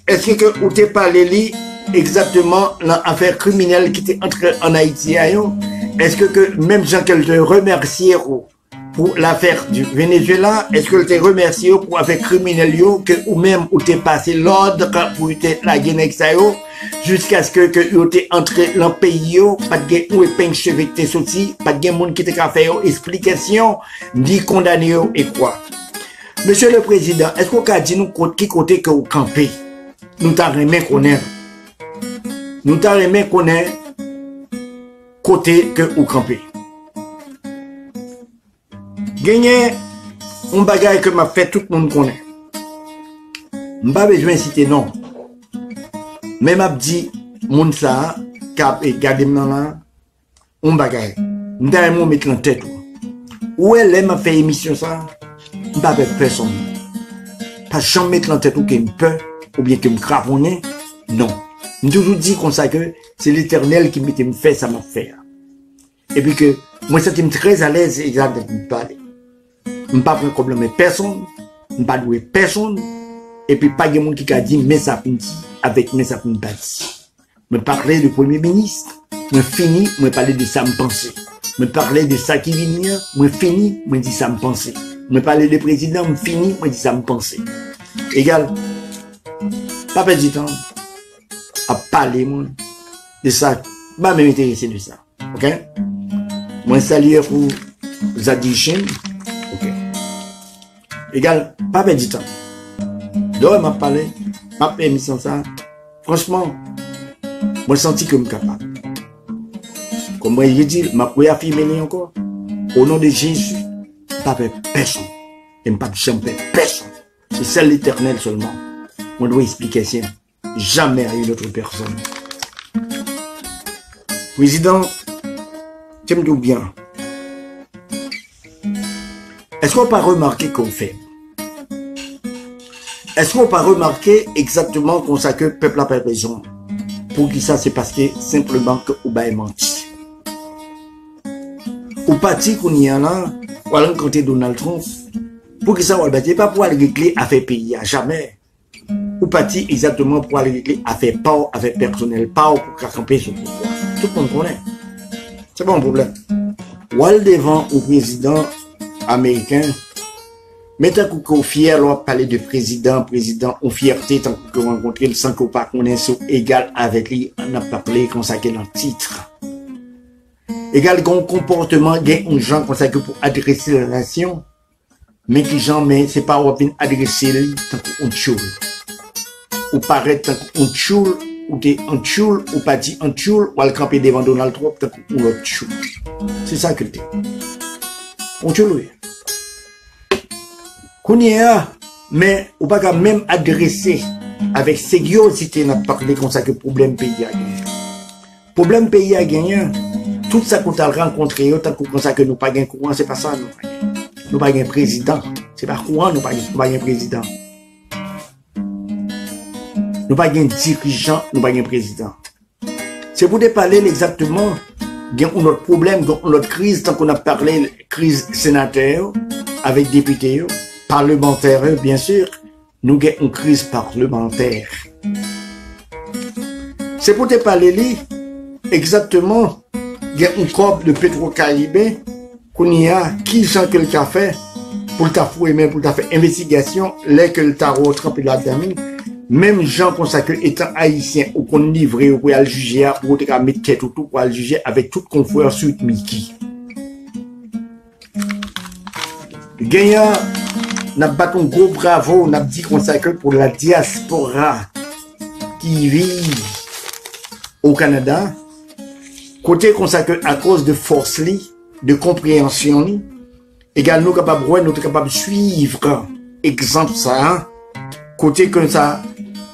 est-ce que vous t'avez parlé exactement l'affaire criminelle qui était entrée en Haïti? Est-ce que même gens qu'elle te remercier pour l'affaire du Venezuela, est-ce que te remercier pour l'affaire criminelle que ou même ou t'es passé l'ordre pour la Guinée jusqu'à ce que vous t'es entré dans le pays, pas de gain ou épingle cheveux qui t'es sorti, pas de gain monde qui t'a fait explication, ni condamné et quoi. Monsieur le Président, est-ce qu'on a dit nous qui côté que vous campez? Nous t'en remet qu'on est. Nous t'en remet qu'on est côté que vous campez. Gagner un bagage que m'a fait tout le monde connaît. M'pas besoin de citer non. Mais m'a dit, moun ça, cap et gardez m'nan là, un bagage. M'ta m'on mettre en tête. Où elle m'a fait émission ça? M'pas avec personne. Pas jamais mettre en tête ou qu'il me peur, ou bien qu'il me craponne. Non. M'ai toujours dit comme ça que c'est l'Éternel qui me fait ça m'a fait. Et puis que, moi, ça très à l'aise exactement de me parler. Je ne pas de problème avec personne, je ne pas doué personne, et puis pas de monde qui a dit, mais ça finit avec mais ça finit pas dit. Je parlais du Premier ministre, je finis, je parlais de ça me penser. Je parlais de ça qui vient, je finis, je dis ça me penser. Je parlais du président, je finis, je dis ça me penser. Égal, pas perdre du temps à parler moi, de ça, je vais m'intéresser de ça. Ok? Moi, salut pour Zadichin. Ok. Égal, pas perdre du temps. Donc, m'a parlé, m'a permis ça. Franchement, moi, je senti que je suis capable. Comme moi, je dis, m'a réaffirmé encore. Au nom de Jésus, pas perdre personne. Et pas jamais personne. C'est celle l'Éternel seulement. On doit expliquer ça. Jamais à une autre personne. Président, j'aime tout bien. Est-ce qu'on n'a pas remarqué qu'on fait? Est-ce qu'on n'a pas remarqué exactement qu'on sait que le peuple n'a pas raison? Pour qui ça, c'est parce que simplement que ou est menti. Ou parti qu'on y a là, ou à l'encontre Donald Trump, pour qui ça, on ne pas pour aller régler affaire pays, jamais. Ou parti exactement pour aller régler affaire pas, affaire personnelle, pas pour camper sur le pouvoir. Tout le monde connaît. C'est pas un problème. Ou aller devant au président américain, mais tant qu'on est fier, on parler de président, on fierté, tant qu'on rencontre le sans qu'on pas qu'on est égal avec lui, on a parlé consacré dans le titre. Égal qu'on comportement, il y a un gens consacré pour adresser la nation, mais qui jamais, c'est pas on vient adresser lui, tant qu'on choule. Ou paraît tant qu'on choule, ou t'es en choule, ou pas dit en choule, ou al camper devant Donald Trump, tant qu'on l'autre choule. C'est ça que t'es. On choule. Qu'on y a, mais on va même adresser avec sérieuxité n'a parlé comme ça que problème pays a gagné. Problème pays a gagné. Tout ça qu'on a rencontré, tant qu'on ça que nous pas gain courant, c'est pas ça nous pas gain président, c'est pas courant nous pas gain président. Nous pas gain dirigeant, nous pas gain président. C'est pour te parler exactement gain notre problème, notre crise tant qu'on a parlé crise sénateur avec députés. Parlementaire, bien sûr, nous avons une crise parlementaire. C'est pour te parler exactement, il y a une corps de Petro-Caribé qu'on y a, qui sent que le café, pour ta fouille, même pour ta faire investigation, les que le tarot trempé la dame, même gens consacrés étant haïtiens ou qu'on livre ou pour aller juger, ou te mettre tête ou tout pour aller juger avec toute confort suite Mickey. Gagnant, n'a pas un gros bravo, n'a dit consacré pour la diaspora qui vit au Canada. Côté consacré à cause de force li, de compréhension, également nous capables nous capables de suivre exemple ça, côté comme ça,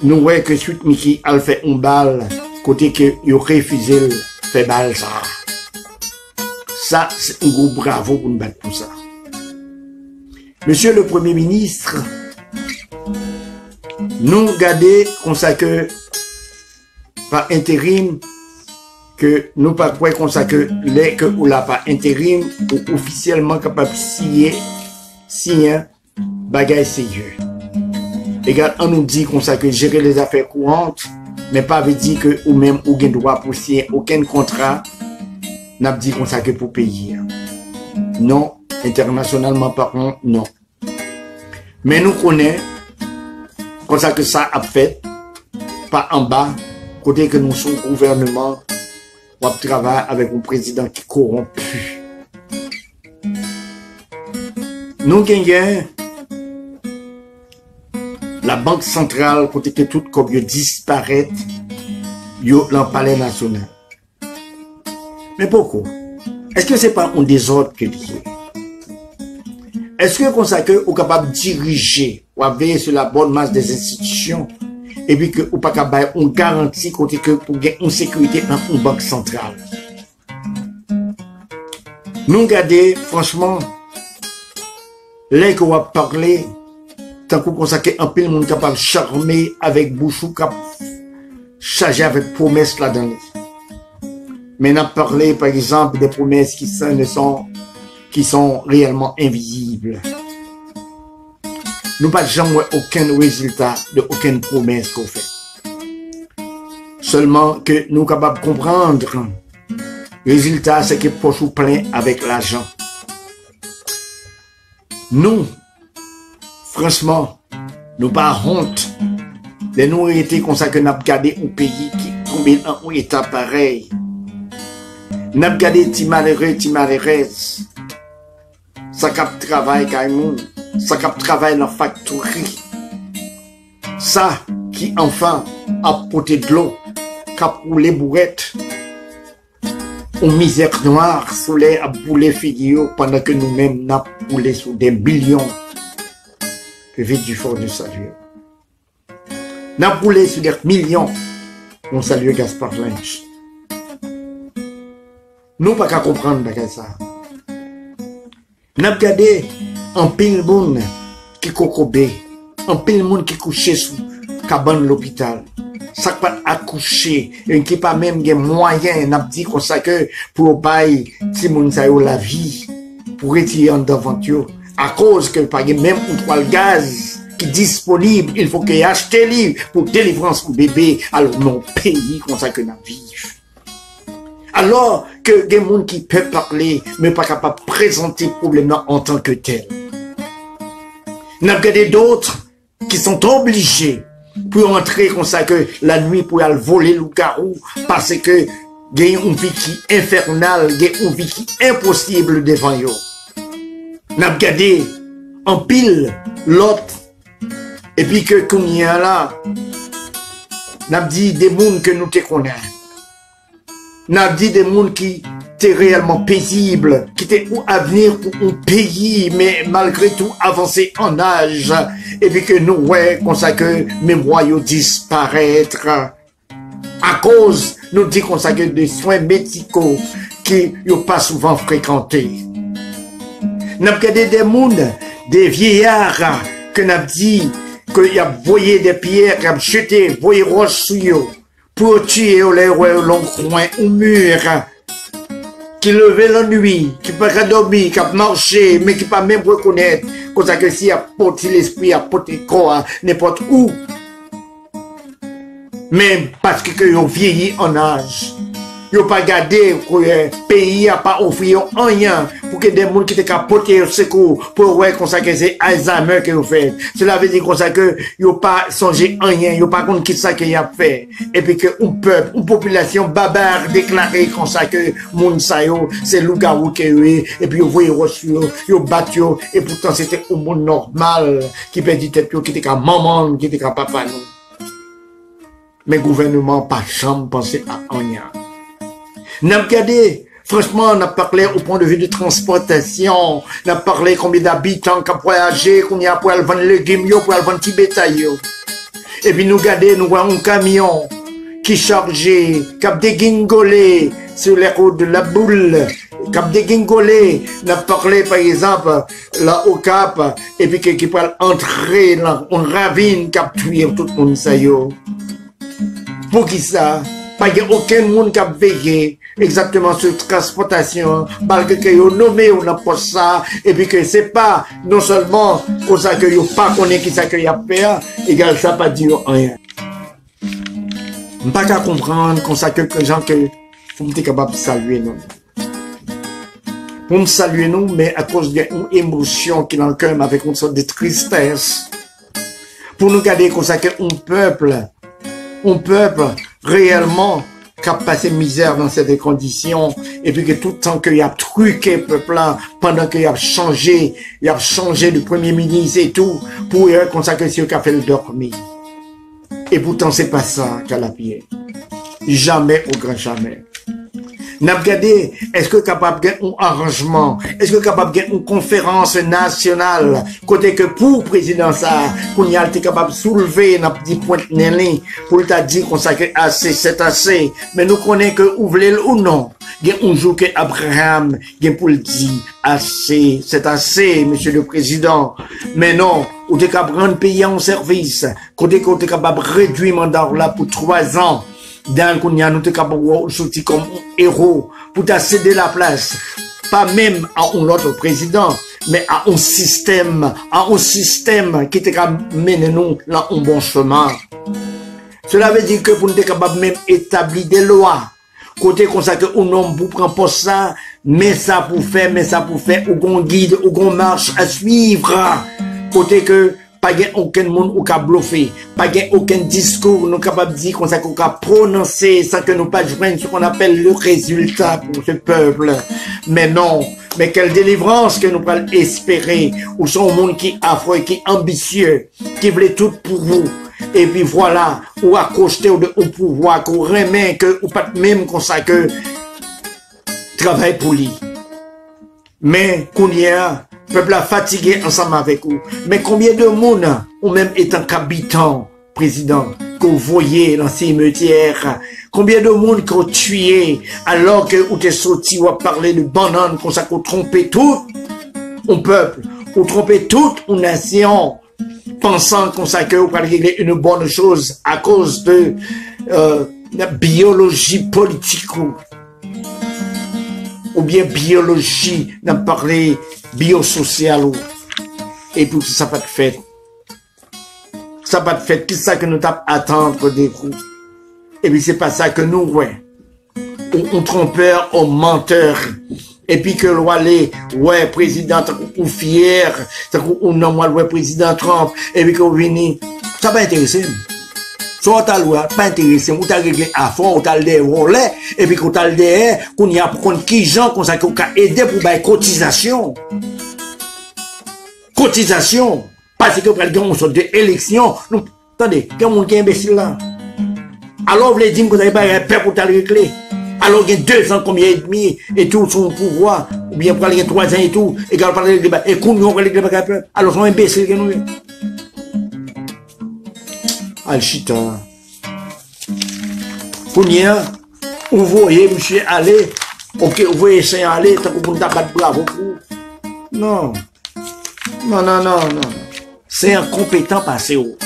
nous voyons que suite Mickey a fait un balle, côté que il refusé le faire balle ça. Ça, c'est un gros bravo pour nous battre pour ça. Monsieur le Premier ministre, nous gardez comme ça que par intérim, que nous pas quoi comme ça que les que ou là par intérim ou officiellement capable signer bagage sérieux. Égal, on nous dit comme ça que gérer les affaires courantes, mais pas veut dire que ou même ou gain droit pour signer aucun contrat, n'a dit comme ça que pour payer. Non, internationalement parlant, non. Mais nous connaissons comme ça que ça a fait, pas en bas, côté que nous sommes gouvernement, on travaille avec un président qui corrompu. Nous gagnons la banque centrale, côté que tout comme disparaît, dans le palais national. Mais pourquoi? Est-ce que c'est pas un désordre que lié? Est-ce que comme ça que vous êtes capable de diriger ou de veiller sur la bonne masse des institutions et puis que vous pas capable on garantit côté que pour gagner une sécurité dans une banque centrale? Nous regardez franchement les que vous parlé tant que comme ça que un peu le monde capable de charmer avec bouchou cap chargé avec promesses là-dedans. Mais on a parlé par exemple des promesses qui sont réellement invisibles. Nous pas jamais aucun résultat de aucune promesse qu'on fait. Seulement que nous sommes capables de comprendre. Le résultat, c'est que poche ou plein avec l'argent. Nous, franchement, nous pas honte de nous été comme ça que nous avons gardé un pays qui tombe en un état pareil. Nous avons gardé ti malheureuse. Ça cap travail quand ça cap travail dans la factory. Ça qui enfin a porté de l'eau, cap roulé bourrette. Une misère noire sous les à bouler figure pendant que nous-mêmes n'a boulé sous des millions de vite du fort du salut. N'a boulé sous des millions. On salue Gaspard Lynch. Nous pas qu'à comprendre ça. N'a regardé un pile monde qui cocobé, un pile monde qui couchait sous cabane l'hôpital. Ça pas accoucher et qui pas même des moyens n'a dit comme ça que pour bailler si moun sa yo la vie pour retirer en d'aventure à cause que pas même une toile gaz qui est disponible, il faut qu'il achète livre pour délivrance pour bébé alors non pays comme ça que n'a vivre. Alors que des gens qui peuvent parler, mais pas capable de présenter le problème en tant que tel. N'a regardé d'autres qui sont obligés pour entrer comme ça que la nuit pour aller voler le garou parce que il y a une vie qui est infernale, il y a une vie qui est impossible devant eux. N'a regardé en pile l'autre et puis que qu'on y a là, n'a dit des gens que nous te connaissons. N'a dit des gens qui étaient réellement paisibles, qui étaient au avenir pour un pays, mais malgré tout avancé en âge, et puis que nous, ouais, comme ça que mémoire disparaître, à cause, nous dit comme ça que des soins médicaux qui n'ont pas souvent fréquentés. N'a regardé des mondes, des vieillards, que n'a dit qu'il y a voyé des pierres, qu'il a jeté, voyé roches sur eux, pour tuer les long coin au mur, qui levait la nuit, qui peut pas dormir, qui a marché, mais qui peut pas même reconnaître, comme ça que s'il a porté l'esprit, a porté le corps, n'importe où. Même parce que ils ont vieilli en âge. Ils n'ont pas gardé que le pays n'a pas offert rien pour que des gens qui étaient capotés au secours pour voir comme ça que c'est Alzheimer qu'ils ont fait. Cela veut dire comme ça que ils n'ont pas songé rien, ils n'ont pas compris qui ça qu'ils ont fait. Et puis que un peuple, une population barbare déclaré comme ça que moun sa yo, c'est loup-garou qui est, et puis ils voyaient reçu, ils battu, et pourtant c'était un monde normal qui perdit tête, qui était comme maman, qui était comme papa nous. Mais le gouvernement pas jamais pensé à rien. N'a regardé Franchement, on a parlé au point de vue de transportation. On a parlé combien d'habitants qui ont voyagé, combien pour aller vendre les légumes, pour aller vendre petit bétail. Et puis nous regardons, nous voyons un camion qui chargé, qui a dégingolé sur les routes de la boule, qui a dégingolé. On a parlé par exemple là au Cap, et puis qui peut entrer dans une ravine qui a tué tout le monde. Ça y est. Pour qui ça? Pas qu'il n'y a aucun monde qui a veillé exactement sur transportation, malgré que vous nommé ou n'importe ça, et puis que c'est pas non seulement pour ça que vous pas connaît qui ça que y a fait, égal ça pas dire rien. Pas qu'à comprendre comme ça que les gens que vous êtes capable de saluer nous. Pour me saluer nous, mais à cause d'une émotion qui est dans le cœur avec une sorte de tristesse. Pour nous garder comme ça qu'un peuple réellement qui a passé misère dans ces conditions, et puis que tout le temps qu'il y a truqué le peuple là, pendant qu'il a changé de premier ministre et tout, pour comme ça que c'est eux qui a fait le dormir. Et pourtant c'est pas ça qu'à la pied. Jamais au grand jamais. N'a regardé, est-ce que capable d'un arrangement, est-ce que capable d'une conférence nationale, côté que pour président ça, qu'on y a été capable de soulever, n'a dit point néné, pour t'a dit qu'on s'est assez, c'est assez, mais nous connaissons que ouvrez ou non, il y a un jour que Abraham, il y a pour le dire, assez, c'est assez, monsieur le président, mais non, ou t'es capable de rendre pays en service, côté qu'on t'es capable de réduire le mandat là pour 3 ans, dans qu'on y a nous t'es capable de sortir comme un héros pour t'a céder la place, pas même à un autre président, mais à un système qui t'est capable de mener nous dans un bon chemin. Cela veut dire que pour nous t'es capable même établir des lois, côté comme ça que un homme pour prendre pour ça, mais ça pour faire, ou qu'on guide, ou qu'on marche à suivre, côté que pas aucun monde ou qu'a bluffé, pas aucun discours nous capable de dire qu'on ça qu'on a prononcé sans que nous pas joindre ce qu'on appelle le résultat pour ce peuple. Mais non, mais quelle délivrance que nous pouvons espérer, ou sont un monde qui affreux, qui ambitieux, qui voulait tout pour vous. Et puis voilà, ou accroché au pouvoir, qu'on remet que, ou pas même comme ça que travail pour lui. Mais qu'on y a, peuple a fatigué ensemble avec vous. Mais combien de monde, ou même étant qu'habitant, président, que vous voyez dans ces cimetières, combien de monde qu'on tué, alors que vous êtes sorti ou à parler de bananes, comme ça qu'on trompé tout un peuple, ou trompé toute une nation, pensant qu'on ça que vous allez régler une bonne chose à cause de la biologie politique ou bien biologie, d'en parler biosocial, et puis ça pas de fait. Ça pas de fait, qu'est-ce que nous t'as attendre des coups. Et puis c'est pas ça que nous, ouais. On trompeur, on menteur. Et puis que l'oualé, ouais, président, ou fier, ou non, ouais, président Trump, et puis que vous venez, ça va intéresser. Soit t'as loi, pas intéressé, ou t'as réglé à fond, ou t'as le relais, et puis qu'on t'a le derrière, qu'on y a pour qu'on qui gens, qu'on s'est aidé pour bailler cotisation. Cotisation. Parce que, par exemple, on sort de élection, nous, attendez, quel monde qui est imbécile là? Alors, vous voulez dire que vous avez pas un peuple pour t'as réglé? Alors, il y a 2 ans, combien et demi, et tout, son pouvoir, ou bien pour aller 3 ans et tout, et quand on parle de débat, et qu'on nous règle le peuple, alors, ils sont imbéciles que nous. Alchita. Kounia, vous voyez, monsieur, aller, ok, vous voyez, c'est aller, tant que vous ne t'abattez bravo. Non. Non, non, non, non. C'est incompétent passé haut.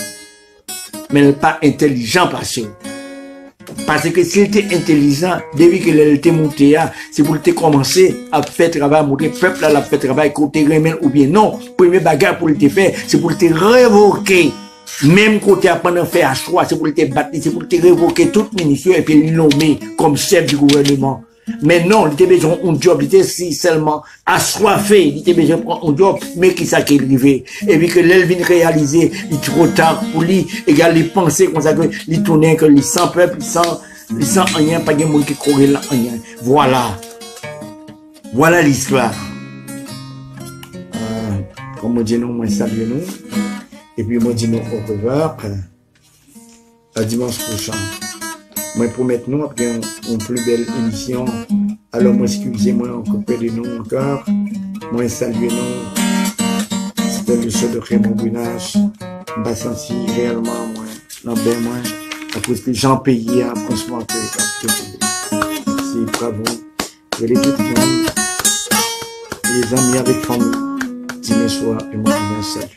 Mais pas intelligent passé haut. Parce que s'il était intelligent, depuis qu'il était monté, c'est pour te commencer à faire travail, montrer peuple à la faire travail, côté remède ou bien non. Premier bagarre pour te faire, c'est pour te révoquer. Même côté à pendant faire un choix, c'est pour te battre, c'est pour te révoquer toute ministère et puis le nommer comme chef du gouvernement. Mais non, il était besoin d'un job, il était si seulement assoiffé, il était besoin d'un job, mais qui ça qui est arrivé. Et puis que l'elle vient réaliser, il est trop tard pour lui, et qu'il a pensé comme ça que il tournait que les 100 peuples, ils sont rien, pas de monde qui courait là, rien. Voilà. Voilà l'histoire. Comme on dit nous, moi salut nous. Et puis moi dis nous au revoir. À dimanche prochain. Moi promets nous après une plus belle émission Alors, moi, excusez-moi, encore des noms encore. Moi, saluez nous. C'était le show de Raymond Bunage. M'a senti réellement, moi, non, ben, moi, à cause que j'en payais, franchement, c'est bravo. Et les tout le monde, les amis avec famille, dimanche soir, et moi, je viens saluer.